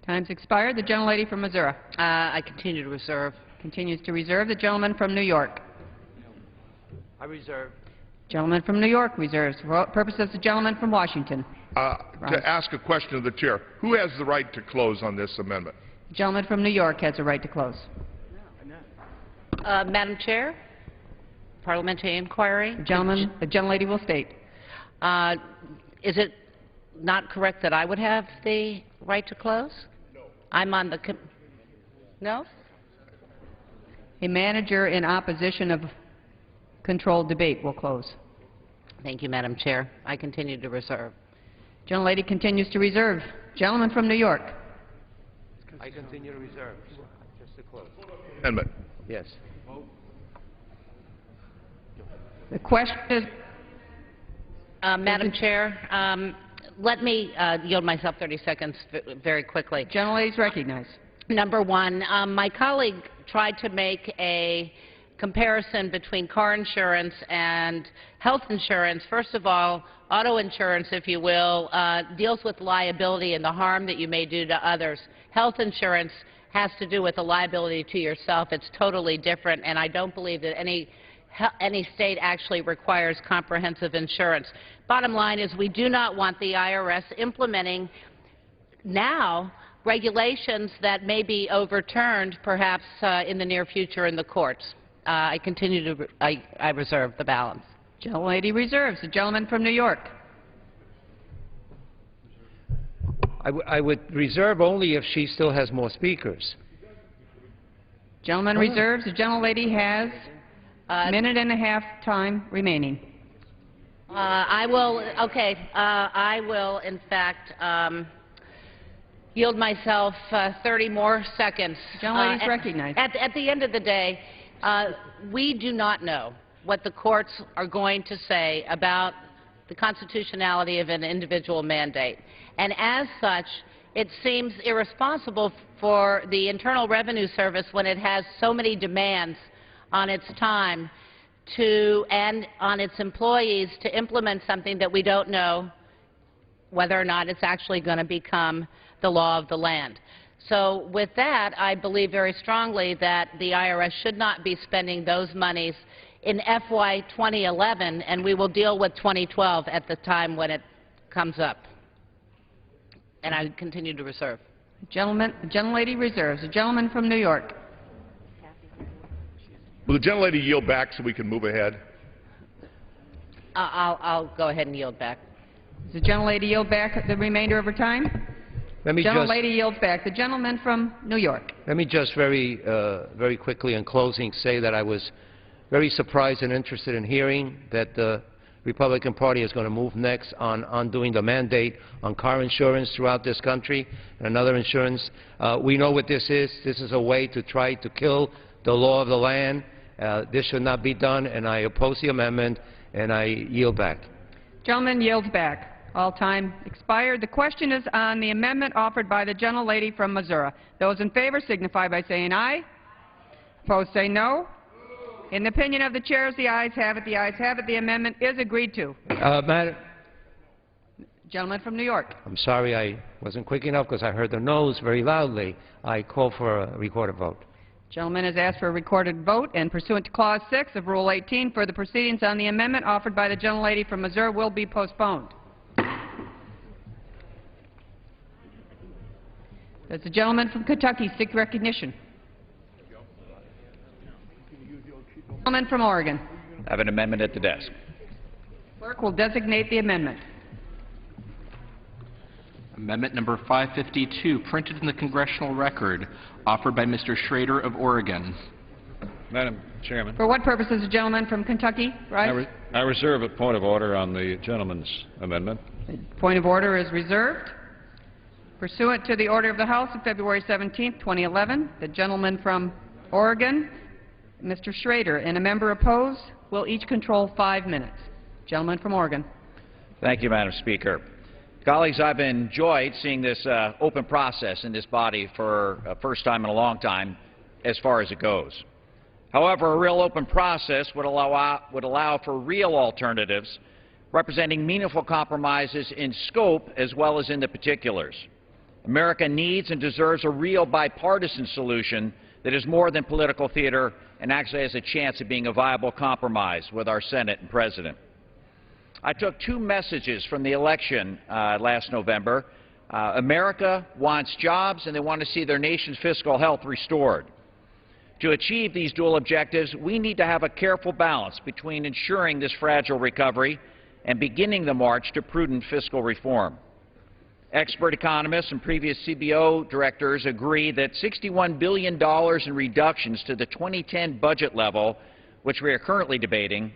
Time's expired. The gentlelady from Missouri. I continue to reserve. Continues to reserve. The gentleman from New York. I reserve. Gentleman from New York reserves. For purposes, the gentleman from Washington. To ask a question of the chair, who has the right to close on this amendment? The gentleman from New York has a right to close. Madam Chair, parliamentary inquiry. The gentlelady will state. Is it not correct that I would have the right to close? No. I'm on the... No? A manager in opposition of controlled debate will close. Thank you, Madam Chair. I continue to reserve. Gentlelady continues to reserve. Gentleman from New York. I continue to reserve. Just to close. Amendment. Yes. The question is... Madam Chair, let me yield myself 30 seconds very quickly. Gentlelady's recognized. Number one, my colleague tried to make a comparison between car insurance and health insurance. First of all, auto insurance, if you will, deals with liability and the harm that you may do to others. Health insurance has to do with the liability to yourself. It's totally different, and I don't believe that any any state actually requires comprehensive insurance. Bottom line is we do not want the IRS implementing now regulations that may be overturned perhaps in the near future in the courts. I reserve the balance. Gentlelady reserves. The gentleman from New York. I would reserve only if she still has more speakers. Gentleman reserves. The gentlelady has a minute and a half time remaining. I will, in fact, yield myself 30 more seconds. Gentlelady is recognized. At the end of the day, we do not know what the courts are going to say about the constitutionality of an individual mandate. And as such, it seems irresponsible for the Internal Revenue Service, when it has so many demands on its time and on its employees, to implement something that we don't know whether or not it's actually going to become the law of the land. So with that, I believe very strongly that the IRS should not be spending those monies in FY 2011, and we will deal with 2012 at the time when it comes up. And I continue to reserve. Gentlelady reserves. The gentleman from New York. Will the gentlelady yield back so we can move ahead? I'll go ahead and yield back. Does the gentlelady yield back the remainder of her time? Gentlelady yields back. The gentleman from New York. Let me just very quickly in closing say that I was very surprised and interested in hearing that the Republican Party is going to move next on undoing the mandate on car insurance throughout this country and another insurance. We know what this is. This is a way to try to kill the law of the land. This should not be done, and I oppose the amendment, and I yield back. Gentleman yields back. All time expired. The question is on the amendment offered by the gentlelady from Missouri. Those in favor signify by saying aye. Opposed say no. In the opinion of the chairs, the ayes have it. The ayes have it. The amendment is agreed to. Madam, Gentleman from New York. I'm sorry I wasn't quick enough because I heard the noes very loudly. I call for a recorded vote. Gentleman has asked for a recorded vote, and pursuant to Clause 6 of Rule 18, further proceedings on the amendment offered by the gentlelady from Missouri will be postponed. Does the gentleman from Kentucky seek recognition? Gentleman from Oregon. I have an amendment at the desk. Clerk will designate the amendment. Amendment number 552, printed in the congressional record, offered by Mr. Schrader of Oregon. Madam Chairman. For what purpose does the gentleman from Kentucky rise? I reserve a point of order on the gentleman's amendment. Point of order is reserved. Pursuant to the order of the House of February 17, 2011, the gentleman from Oregon, Mr. Schrader, and a member opposed will each control 5 minutes. Gentleman from Oregon. Thank you, Madam Speaker. Colleagues, I've enjoyed seeing this open process in this body for the first time in a long time, as far as it goes. However, a real open process would allow for real alternatives representing meaningful compromises in scope as well as in the particulars. America needs and deserves a real bipartisan solution that is more than political theater and actually has a chance of being a viable compromise with our Senate and President. I took 2 messages from the election last November. America wants jobs, and they want to see their nation's fiscal health restored. To achieve these dual objectives, we need to have a careful balance between ensuring this fragile recovery and beginning the march to prudent fiscal reform. Expert economists and previous CBO directors agree that $61 billion in reductions to the 2010 budget level, which we are currently debating,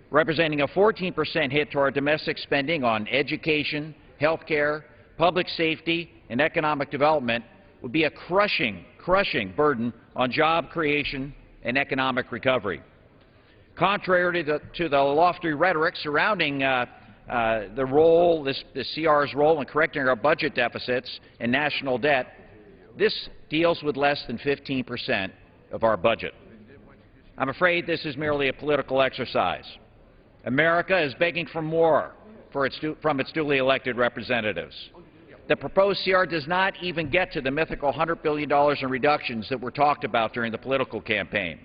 representing a 14% hit to our domestic spending on education, health care, public safety, and economic development, would be a crushing burden on job creation and economic recovery. Contrary to the lofty rhetoric surrounding the role, the CR's role in correcting our budget deficits and national debt, this deals with less than 15% of our budget. I'm afraid this is merely a political exercise. America is begging for more from its duly elected representatives. The proposed CR does not even get to the mythical $100 billion in reductions that were talked about during the political campaign.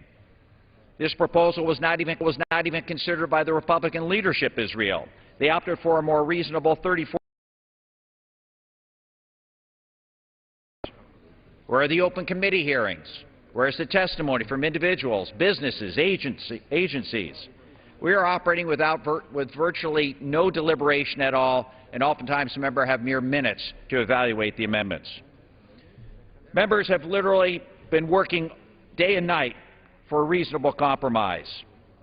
This proposal was not even considered by the Republican leadership as real. They opted for a more reasonable 34. Where are the open committee hearings? Where is the testimony from individuals, businesses, agencies? We are operating with virtually no deliberation at all, and oftentimes the members have mere minutes to evaluate the amendments. Members have literally been working day and night for a reasonable compromise.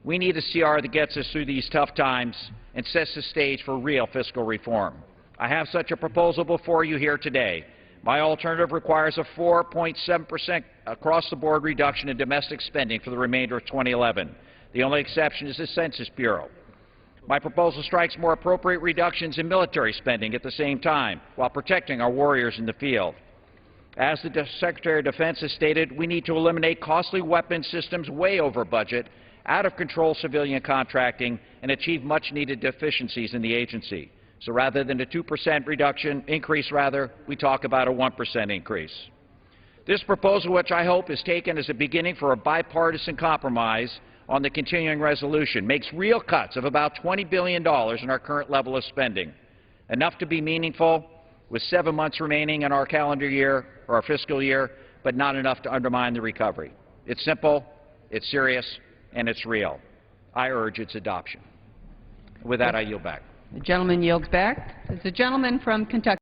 We need a CR that gets us through these tough times and sets the stage for real fiscal reform. I have such a proposal before you here today. My alternative requires a 4.7% across-the-board reduction in domestic spending for the remainder of 2011. The only exception is the Census Bureau. My proposal strikes more appropriate reductions in military spending at the same time, while protecting our warriors in the field. As the Secretary of Defense has stated, we need to eliminate costly weapon systems way over budget, out-of-control civilian contracting, and achieve much-needed efficiencies in the agency. So rather than a 2% increase, we talk about a 1% increase. This proposal, which I hope is taken as a beginning for a bipartisan compromise on the continuing resolution, makes real cuts of about $20 billion in our current level of spending, enough to be meaningful with 7 months remaining in our calendar year or our fiscal year, but not enough to undermine the recovery. It's simple, it's serious, and it's real. I urge its adoption. With that, I yield back. The gentleman yields back. The gentleman from Kentucky.